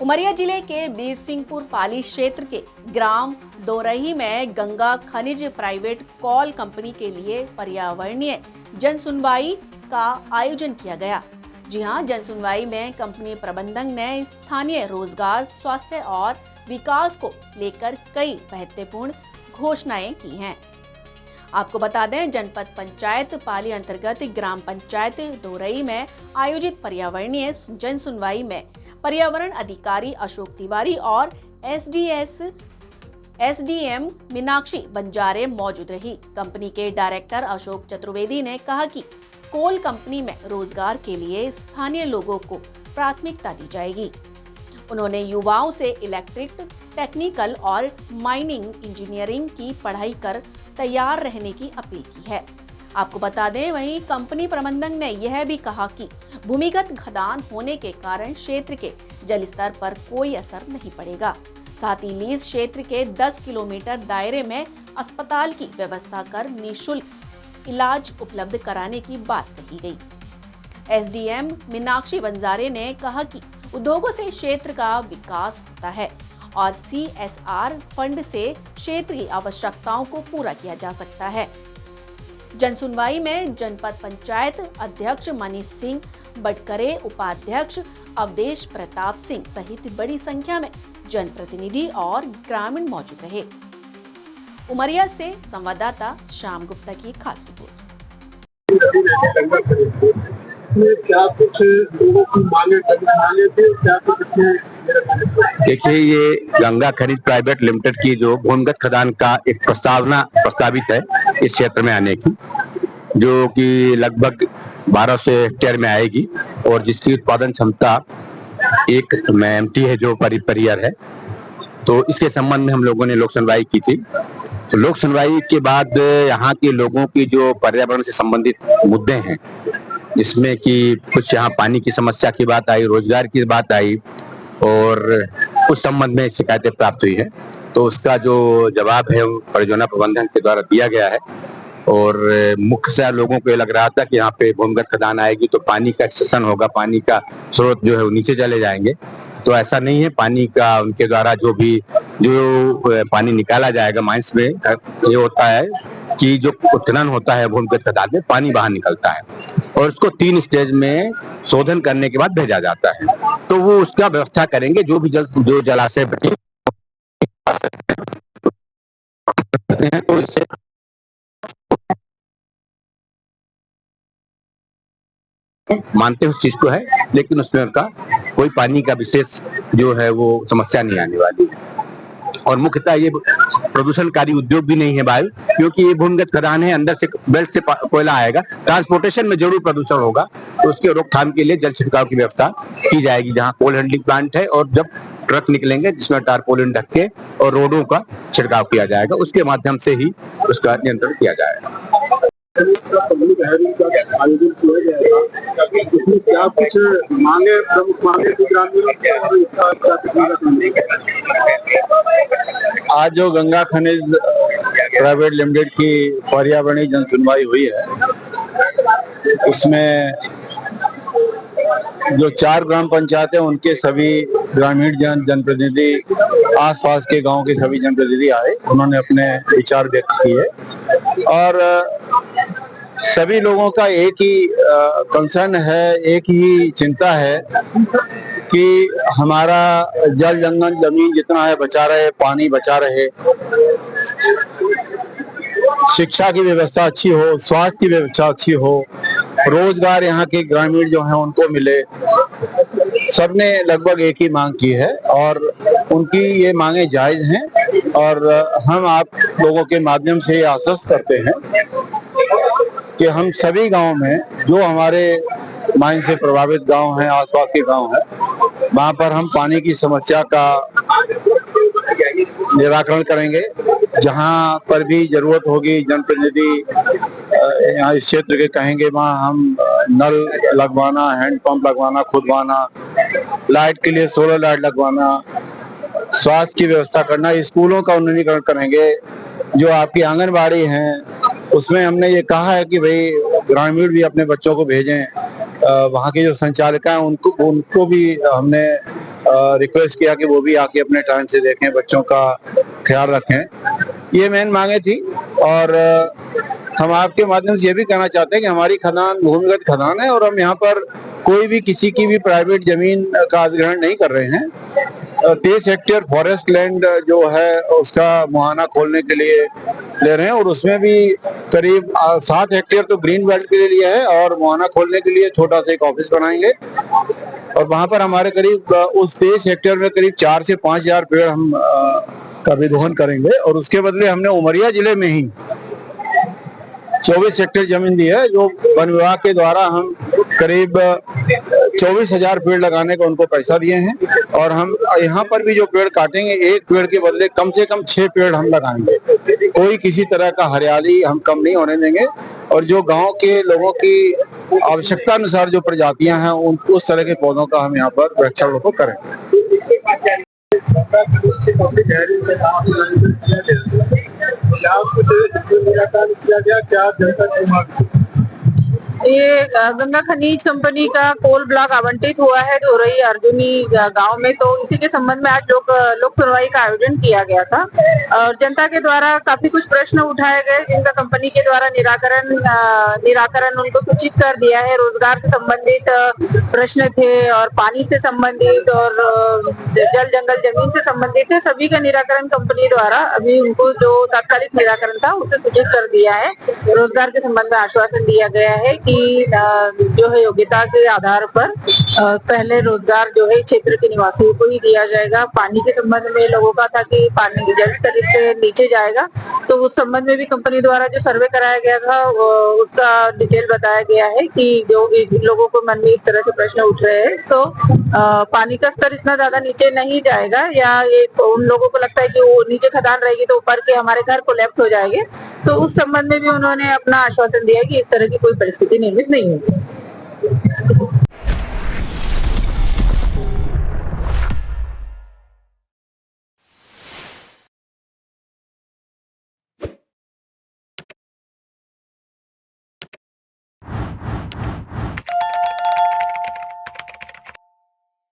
उमरिया जिले के बीरसिंहपुर पाली क्षेत्र के ग्राम दोरही में गंगा खनिज प्राइवेट कॉल कंपनी के लिए पर्यावरणीय जन सुनवाई का आयोजन किया गया। जी हां, जन सुनवाई में कंपनी प्रबंधक ने स्थानीय रोजगार, स्वास्थ्य और विकास को लेकर कई महत्वपूर्ण घोषणाएं की हैं। आपको बता दें, जनपद पंचायत पाली अंतर्गत ग्राम पंचायत दोरई में आयोजित पर्यावरणीय जन सुनवाई में पर्यावरण अधिकारी अशोक तिवारी और एसडीएम मीनाक्षी बंजारे मौजूद रही। कंपनी के डायरेक्टर अशोक चतुर्वेदी ने कहा कि कोल कंपनी में रोजगार के लिए स्थानीय लोगों को प्राथमिकता दी जाएगी। उन्होंने युवाओं से इलेक्ट्रिक, टेक्निकल और माइनिंग इंजीनियरिंग की पढ़ाई कर तैयार रहने की अपील की है। आपको बता दें, वहीं कंपनी प्रबंधक ने यह भी कहा कि भूमिगत खदान होने के कारण क्षेत्र के जल स्तर पर कोई असर नहीं पड़ेगा। साथ ही लीज क्षेत्र के 10 किलोमीटर दायरे में अस्पताल की व्यवस्था कर निःशुल्क इलाज उपलब्ध कराने की बात कही गई। एसडीएम मीनाक्षी बंजारे ने कहा कि उद्योगों से क्षेत्र का विकास होता है और CSR फंड से क्षेत्र की आवश्यकताओं को पूरा किया जा सकता है। जन सुनवाई में जनपद पंचायत अध्यक्ष मनीष सिंह बटकरे, उपाध्यक्ष अवधेश प्रताप सिंह सहित बड़ी संख्या में जनप्रतिनिधि और ग्रामीण मौजूद रहे। उमरिया से संवाददाता श्याम गुप्ता की खास रिपोर्ट। क्या कुछ लोगों की मांगे थे, क्या कुछ? देखिए, ये गंगा खनिज प्राइवेट लिमिटेड की जो भूमिगत खदान का एक प्रस्तावित है इस क्षेत्र में आने की, जो कि लगभग 1200 हेक्टेयर में आएगी और जिसकी उत्पादन क्षमता 1 MT है, जो परियर है। तो इसके संबंध में हम लोगों ने लोक सुनवाई की थी। तो लोक सुनवाई के बाद यहाँ के लोगों की जो पर्यावरण से संबंधित मुद्दे हैं, जिसमें कि कुछ यहाँ पानी की समस्या की बात आई, रोजगार की बात आई और उस संबंध में शिकायतें प्राप्त हुई है। तो उसका जो जवाब है परियोजना प्रबंधन के द्वारा दिया गया है और मुख्य से लोगों को ये लग रहा था कि यहाँ पे भूमिगत खदान आएगी तो पानी का एक्सेशन होगा, पानी का स्रोत जो है वो नीचे चले जाएंगे। तो ऐसा नहीं है। पानी का उनके द्वारा जो पानी निकाला जाएगा माइंस में, ये होता है कि जो उत्खनन होता है भूमिगत खदान में, पानी बाहर निकलता है और उसको 3 स्टेज में शोधन करने के बाद भेजा जाता है। तो वो उसका व्यवस्था करेंगे, जो जलाशय बचे हैं तो इससे मानते उस चीज को है, लेकिन उसमें उनका कोई पानी का विशेष जो है वो समस्या नहीं आने वाली है। और मुख्यतः ये प्रदूषणकारी उद्योग भी नहीं है वायु, क्योंकि ये भूमिगत खदान है, अंदर से बेल्ट से कोयला आएगा। ट्रांसपोर्टेशन में जरूर प्रदूषण होगा, तो उसके रोकथाम के लिए जल छिड़काव की व्यवस्था की जाएगी, जहाँ कोल हैंडलिंग प्लांट है और जब ट्रक निकलेंगे जिसमें टारपोलिन ढक के और रोडों का छिड़काव किया जाएगा, उसके माध्यम से ही उसका नियंत्रण किया जाएगा। आयोजन किया जाएगा, इसमें क्या कुछ मांगे, प्रमुख मांगे थी ग्रामीणों की और इसका आज जो गंगा खनिज प्राइवेट लिमिटेड की पर्यावरणीय जन सुनवाई हुई है, उसमें जो 4 ग्राम पंचायत है उनके सभी ग्रामीण जनप्रतिनिधि, आसपास के गांव के सभी जनप्रतिनिधि आए, उन्होंने अपने विचार व्यक्त किए और सभी लोगों का एक ही कंसर्न है, एक ही चिंता है कि हमारा जल जंगल जमीन जितना है बचा रहे, पानी बचा रहे, शिक्षा की व्यवस्था अच्छी हो, स्वास्थ्य की व्यवस्था अच्छी हो, रोजगार यहाँ के ग्रामीण जो हैं उनको मिले। सबने लगभग एक ही मांग की है और उनकी ये मांगे जायज हैं और हम आप लोगों के माध्यम से आश्वस्त करते हैं कि हम सभी गांव में जो हमारे माइन से प्रभावित गांव हैं, आसपास के गांव हैं, वहां पर हम पानी की समस्या का निराकरण करेंगे। जहां पर भी जरूरत होगी, जनप्रतिनिधि यहाँ इस क्षेत्र के कहेंगे, वहां हम नल लगवाना, हैंड पंप लगवाना, खुदवाना, लाइट के लिए सोलर लाइट लगवाना, स्वास्थ्य की व्यवस्था करना, स्कूलों का उन्नतीकरण करेंगे। जो आपकी आंगनबाड़ी हैं उसमें हमने ये कहा है कि भाई ग्रामीण भी अपने बच्चों को भेजें, वहाँ की जो संचालिका हैं उनको भी हमने रिक्वेस्ट किया कि वो भी आके अपने टाइम से देखें, बच्चों का ख्याल रखें। ये मेन मांगे थी। और हम आपके माध्यम से ये भी कहना चाहते हैं कि हमारी खदान भूमिगत खदान है और हम यहाँ पर कोई भी किसी की भी प्राइवेट जमीन का अधिग्रहण नहीं कर रहे हैं। 23 हेक्टेयर फॉरेस्ट लैंड जो है उसका मुहाना खोलने के लिए ले रहे हैं और उसमें भी करीब 7 हेक्टेयर तो ग्रीन बेल्ट के लिए लिया है और मुहाना खोलने के लिए छोटा सा एक ऑफिस बनाएंगे। और वहां पर हमारे करीब उस 23 हेक्टेयर में करीब 4 से 5 हजार पेड़ हम का विरोहन करेंगे। और उसके बदले हमने उमरिया जिले में ही 24 हेक्टेयर जमीन दी है, जो वन विभाग के द्वारा हम करीब 24,000 पेड़ लगाने का उनको पैसा दिए हैं। और हम यहाँ पर भी जो पेड़ काटेंगे, एक पेड़ के बदले कम से कम 6 पेड़ हम लगाएंगे। कोई किसी तरह का हरियाली हम कम नहीं होने देंगे। और जो गांव के लोगों की आवश्यकता अनुसार जो प्रजातियां हैं उस तरह के पौधों का हम यहाँ पर वृक्षारोपण करें। ये गंगा खनिज कंपनी का कोल ब्लॉक आवंटित हुआ है धोरई अर्जुनी गांव में, तो इसी के संबंध में आज लोक सुनवाई का आयोजन किया गया था और जनता के द्वारा काफी कुछ प्रश्न उठाए गए जिनका कंपनी के द्वारा निराकरण उनको सूचित कर दिया है। रोजगार से संबंधित प्रश्न थे और पानी से संबंधित और जल जंगल जमीन से संबंधित है, सभी का निराकरण कंपनी द्वारा अभी उनको जो तात्कालिक निराकरण था उसे सूचित कर दिया है। रोजगार के संबंध में आश्वासन दिया गया है कि जो है योग्यता के आधार पर पहले रोजगार जो है क्षेत्र के निवासियों को ही दिया जाएगा। पानी के संबंध में लोगों का था कि पानी जल स्तर इससे नीचे जाएगा, तो उस संबंध में भी कंपनी द्वारा जो सर्वे कराया गया था उसका डिटेल बताया गया है कि जो लोगों को मन में इस तरह से प्रश्न उठ रहे हैं तो पानी का स्तर इतना ज्यादा नीचे नहीं जाएगा या ये उन लोगों को लगता है कि वो नीचे खदान रहेगी तो ऊपर के हमारे घर कोलैप्स हो जाएंगे, तो उस संबंध में भी उन्होंने अपना आश्वासन दिया कि इस तरह की कोई परिस्थिति निर्मित नहीं होगी।